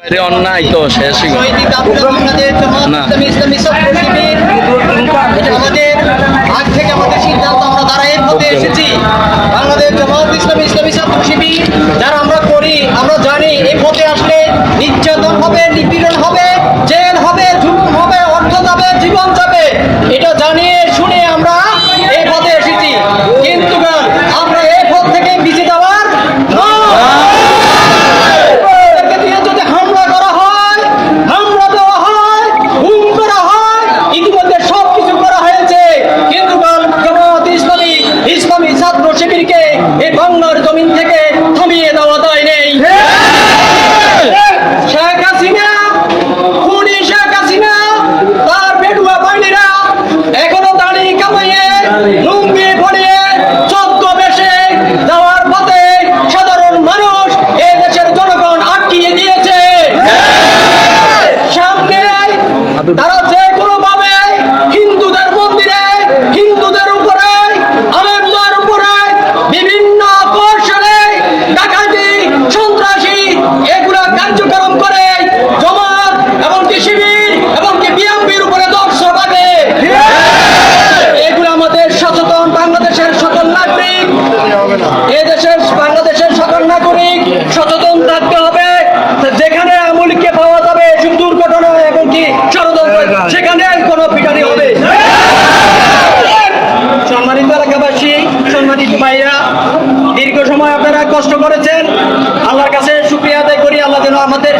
অন্যায় তো শেষই না। আমাদের আগ থেকে আমাদের সিদ্ধান্ত আমরা যারা এর মধ্যে এসেছি বাংলাদেশ জামাত ইসলামী ইসলামী ছাত্র শিবির যারা আমরা করি, আমরা জানি এই পথে আসলে নির্যাতন হবে, নিপীড়ন হবে, জেল হবে, জুলুম হবে, অর্থ যাবে, জীবন যাবে, এটা জানিয়ে শুনে আমরা এই পথে এসেছি। কিন্তু আমরা এই পথ থেকে পিছিয়ে যাওয়ার যদি হামলা করা হয়, হামলা দেওয়া হয়, গুম করা হয়, ইতিমধ্যে সবকিছু করা হয়েছে, কিন্তু জামাত ইসলামী ইসলামী ছাত্র শিবিরকে এই বাংলার জমিন থেকে থামিয়ে দেওয়া যায় নেই। শেখ হাসিনা, খুনি শেখ হাসিনা, তার বেডুয়া বাহিনীরা এখনো দাড়ি কামাইয়ে লুঙ্গি পরিয়ে চোদ্দ বেশে যাওয়ার পথে সাধারণ মানুষ এই দেশের জনগণ আটকিয়ে দিয়েছে। সামনে তারা যে কোনো ভাবে হিন্দুদের মন্দিরে, হিন্দুদের উপরে, আলেমদের উপরে বিভিন্ন কৌশলে ডাকাতি, সন্ত্রাসী এগুলা কার্যক্রম করে জমাত এমনকি শিবির এমনকি বিএনপির উপরে দর্শক আগে। এগুলো আমাদের সচেতন বাংলাদেশের সকল নাগরিক, এদেশের বাংলাদেশের সকল নাগরিক সচেতন থাকতে হবে। যেখানে আমলকে পাওয়া যাবে এসব দুর্ঘটনা এমনকি ষড়যন্ত্র, সেখানে কোনো পিটানি হবে। সম্মানিত এলাকাবাসী, সম্মানিত ভাইরা, দীর্ঘ সময় আপনারা কষ্ট করেছেন, আল্লাহর কাছে শুকরিয়া আদায় করি। আল্লাহ যেন আমাদের